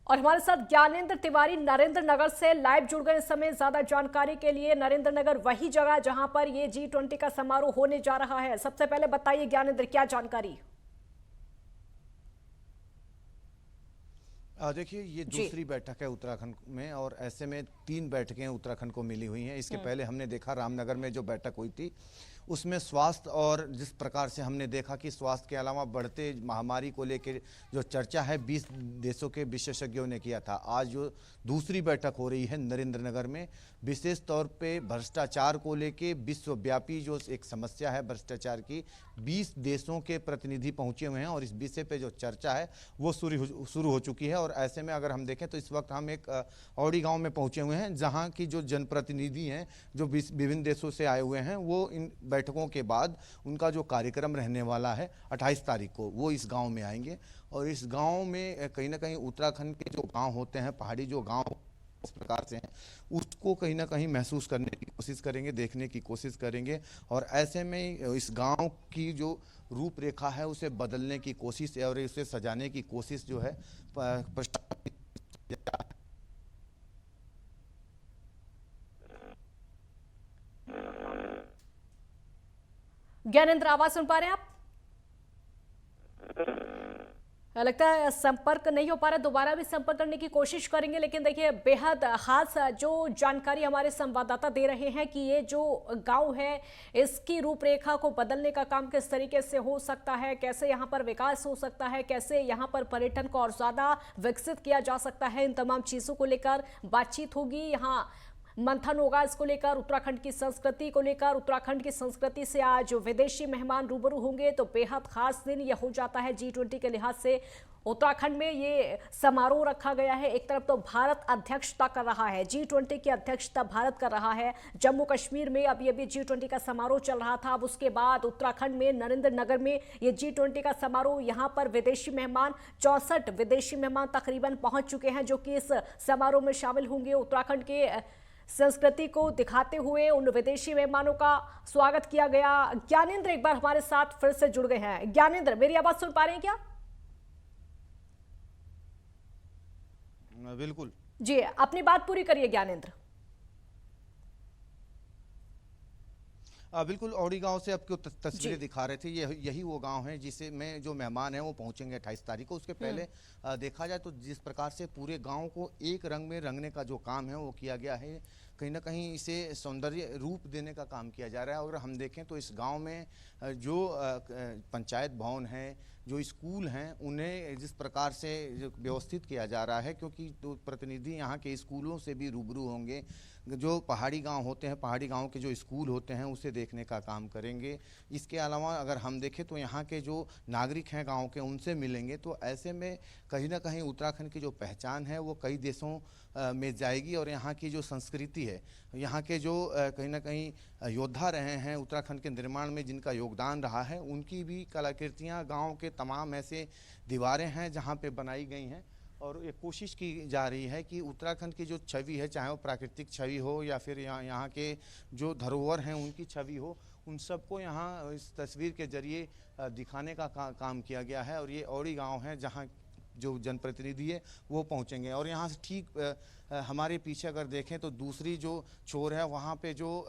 और हमारे साथ ज्ञानेंद्र तिवारी नरेंद्र नगर से लाइव जुड़ गए इस समय ज्यादा जानकारी के लिए। नरेंद्र नगर वही जगह जहां पर ये G20 का समारोह होने जा रहा है। सबसे पहले बताइए ज्ञानेंद्र, क्या जानकारी? देखिए, ये जी। दूसरी बैठक है उत्तराखंड में और ऐसे में 3 बैठकें उत्तराखंड को मिली हुई हैं। इसके पहले हमने देखा रामनगर में जो बैठक हुई थी उसमें स्वास्थ्य और जिस प्रकार से हमने देखा कि स्वास्थ्य के अलावा बढ़ते महामारी को लेकर जो चर्चा है 20 देशों के विशेषज्ञों ने किया था। आज जो दूसरी बैठक हो रही है नरेंद्र नगर में, विशेष तौर पे भ्रष्टाचार को लेके विश्वव्यापी जो एक समस्या है भ्रष्टाचार की, 20 देशों के प्रतिनिधि पहुंचे हुए हैं और इस विषय पे जो चर्चा है वो शुरू हो चुकी है। और ऐसे में अगर हम देखें तो इस वक्त हम एक औड़ी गांव में पहुंचे हुए हैं जहां की जो जनप्रतिनिधि हैं जो विभिन्न देशों से आए हुए हैं, वो इन बैठकों के बाद उनका जो कार्यक्रम रहने वाला है 28 तारीख को, वो इस गांव में आएंगे। और इस गांव में कहीं ना कहीं उत्तराखंड के जो गांव होते हैं, पहाड़ी जो गांव इस प्रकार से हैं, उसको कहीं ना कहीं महसूस करने की कोशिश करेंगे, देखने की कोशिश करेंगे। और ऐसे में इस गांव की जो रूपरेखा है उसे बदलने की कोशिश और उसे सजाने की कोशिश जो है ज्ञानेंद्र, आवाज सुन पा रहे हैं आप? लगता है संपर्क नहीं हो पा रहा, दोबारा भी संपर्क करने की कोशिश करेंगे। लेकिन देखिए, बेहद खास जो जानकारी हमारे संवाददाता दे रहे हैं कि ये जो गांव है इसकी रूपरेखा को बदलने का काम किस तरीके से हो सकता है, कैसे यहां पर विकास हो सकता है, कैसे यहां पर पर्यटन को और ज्यादा विकसित किया जा सकता है, इन तमाम चीजों को लेकर बातचीत होगी। यहाँ मंथन होगा इसको लेकर, उत्तराखंड की संस्कृति को लेकर। उत्तराखंड की संस्कृति से आज विदेशी मेहमान रूबरू होंगे तो बेहद खास दिन यह हो जाता है G20 के लिहाज से। उत्तराखंड में ये समारोह रखा गया है। एक तरफ तो भारत अध्यक्षता कर रहा है, G20 की अध्यक्षता भारत कर रहा है। जम्मू कश्मीर में अभी G20 का समारोह चल रहा था। अब उसके बाद उत्तराखंड में नरेंद्र नगर में ये G20 का समारोह, यहाँ पर विदेशी मेहमान 64 विदेशी मेहमान तकरीबन पहुंच चुके हैं जो कि इस समारोह में शामिल होंगे। उत्तराखंड के संस्कृति को दिखाते हुए उन विदेशी मेहमानों का स्वागत किया गया। ज्ञानेंद्र एक बार हमारे साथ फिर से जुड़ गए हैं। ज्ञानेंद्र, मेरी आवाज सुन पा रहे हैं क्या? बिल्कुल जी, अपनी बात पूरी करिए ज्ञानेंद्र। बिल्कुल, औड़ी गांव से आपको तस्वीरें दिखा रहे थे। यही वो गांव है जिसे में जो मेहमान हैं वो पहुंचेंगे 28 तारीख को। उसके पहले देखा जाए तो जिस प्रकार से पूरे गांव को एक रंग में रंगने का जो काम है वो किया गया है, कहीं ना कहीं इसे सौंदर्य रूप देने का काम किया जा रहा है। अगर हम देखें तो इस गांव में जो पंचायत भवन है, जो स्कूल हैं, उन्हें जिस प्रकार से व्यवस्थित किया जा रहा है, क्योंकि तो प्रतिनिधि यहाँ के स्कूलों से भी रूबरू होंगे। जो पहाड़ी गांव होते हैं, पहाड़ी गांव के जो स्कूल होते हैं उसे देखने का काम करेंगे। इसके अलावा अगर हम देखें तो यहाँ के जो नागरिक हैं गांव के, उनसे मिलेंगे। तो ऐसे में कहीं ना कहीं उत्तराखंड की जो पहचान है वो कई देशों में जाएगी। और यहाँ की जो संस्कृति है, यहाँ के जो कहीं ना कहीं योद्धा रहे हैं उत्तराखंड के निर्माण में, जिनका योगदान रहा है, उनकी भी कलाकृतियाँ गाँव के तमाम ऐसे दीवारें हैं जहाँ पे बनाई गई हैं। और ये कोशिश की जा रही है कि उत्तराखंड की जो छवि है, चाहे वो प्राकृतिक छवि हो या फिर यहाँ के जो धरोहर हैं उनकी छवि हो, उन सबको यहाँ इस तस्वीर के जरिए दिखाने का काम किया गया है। और ये औड़ी गांव है जहाँ जो जनप्रतिनिधि है वो पहुँचेंगे। और यहाँ से ठीक हमारे पीछे अगर देखें तो दूसरी जो छोर है, वहाँ पे जो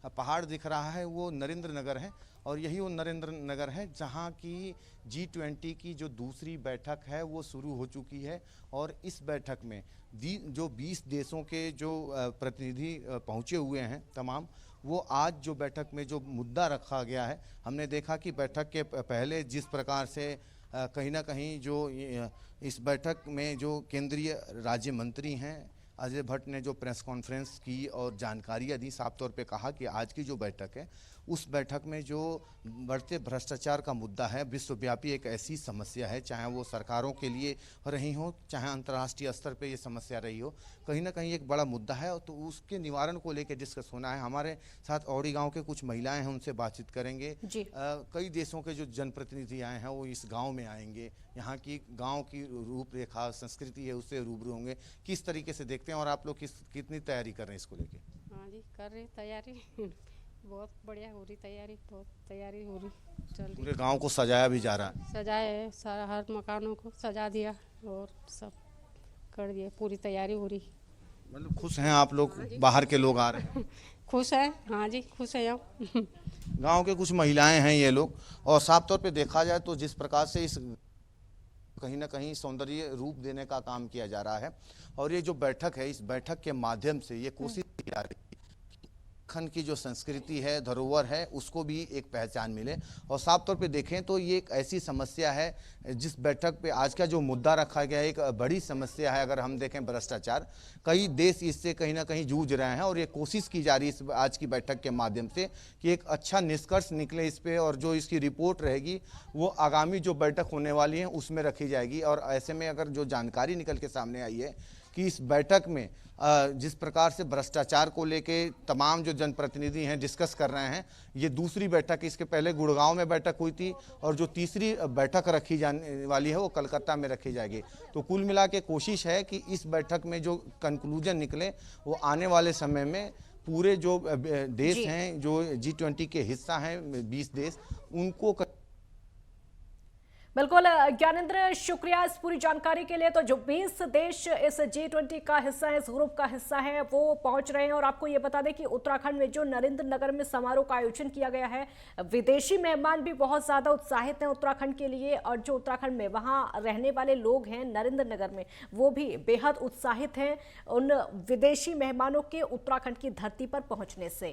पहाड़ दिख रहा है वो नरेंद्र नगर है। और यही वो नरेंद्र नगर है जहाँ की G20 की जो दूसरी बैठक है वो शुरू हो चुकी है। और इस बैठक में जो 20 देशों के जो प्रतिनिधि पहुँचे हुए हैं तमाम, वो आज जो बैठक में जो मुद्दा रखा गया है, हमने देखा कि बैठक के पहले जिस प्रकार से कहीं ना कहीं जो इस बैठक में जो केंद्रीय राज्य मंत्री हैं अजय भट्ट ने जो प्रेस कॉन्फ्रेंस की और जानकारियाँ दी, साफ तौर पे कहा कि आज की जो बैठक है उस बैठक में जो बढ़ते भ्रष्टाचार का मुद्दा है, विश्वव्यापी एक ऐसी समस्या है, चाहे वो सरकारों के लिए रही हो, चाहे अंतर्राष्ट्रीय स्तर पे ये समस्या रही हो, कहीं ना कहीं एक बड़ा मुद्दा है। तो उसके निवारण को लेकर डिस्कस होना है। हमारे साथ औड़ी गांव के कुछ महिलाएं हैं, उनसे बातचीत करेंगे। कई देशों के जो जनप्रतिनिधि आए हैं वो इस गाँव में आएंगे, यहाँ की गाँव की रूपरेखा संस्कृति है उससे रूबरू होंगे। किस तरीके से देखते हैं और आप लोग कितनी तैयारी कर रहे हैं इसको लेके? हाँ जी, कर रहे तैयारी बहुत बढ़िया हो रही तैयारी, बहुत तैयारी हो रही, चल रही। पूरे गांव को सजाया भी जा रहा है? सजाए है, सारा हर मकानों को सजा दिया और सब कर दिए, पूरी तैयारी हो रही। मतलब खुश हैं आप लोग, बाहर के लोग आ रहे हैं? खुश है, हाँ जी खुश है हम। गांव के कुछ महिलाएं हैं ये लोग, और साफ तौर पे देखा जाए तो जिस प्रकार से इस कहीं ना कहीं सौंदर्य रूप देने का काम किया जा रहा है, और ये जो बैठक है, इस बैठक के माध्यम से ये कोशिश की जा रही है उत्तराखंड की जो संस्कृति है, धरोहर है, उसको भी एक पहचान मिले। और साफ तौर पे देखें तो ये एक ऐसी समस्या है, जिस बैठक पे आज का जो मुद्दा रखा गया है, एक बड़ी समस्या है। अगर हम देखें भ्रष्टाचार, कई देश इससे कहीं ना कहीं जूझ रहे हैं, और ये कोशिश की जा रही है इस आज की बैठक के माध्यम से कि एक अच्छा निष्कर्ष निकले इस पे, और जो इसकी रिपोर्ट रहेगी वो आगामी जो बैठक होने वाली है उसमें रखी जाएगी। और ऐसे में अगर जो जानकारी निकल के सामने आई है कि इस बैठक में जिस प्रकार से भ्रष्टाचार को लेके तमाम जो जनप्रतिनिधि हैं डिस्कस कर रहे हैं, ये दूसरी बैठक, इसके पहले गुड़गांव में बैठक हुई थी, और जो तीसरी बैठक रखी जाने वाली है वो कलकत्ता में रखी जाएगी। तो कुल मिला के कोशिश है कि इस बैठक में जो कंक्लूजन निकले वो आने वाले समय में पूरे जो देश हैं, जो G20 के हिस्सा हैं 20 देश, उनको बिल्कुल ज्ञानेंद्र, शुक्रिया इस पूरी जानकारी के लिए। तो जो 20 देश इस G20 का हिस्सा है, इस ग्रुप का हिस्सा है, वो पहुंच रहे हैं। और आपको ये बता दें कि उत्तराखंड में जो नरेंद्र नगर में समारोह का आयोजन किया गया है, विदेशी मेहमान भी बहुत ज्यादा उत्साहित हैं उत्तराखंड के लिए, और जो उत्तराखंड में वहां रहने वाले लोग हैं नरेंद्र नगर में, वो भी बेहद उत्साहित हैं उन विदेशी मेहमानों के उत्तराखंड की धरती पर पहुंचने से।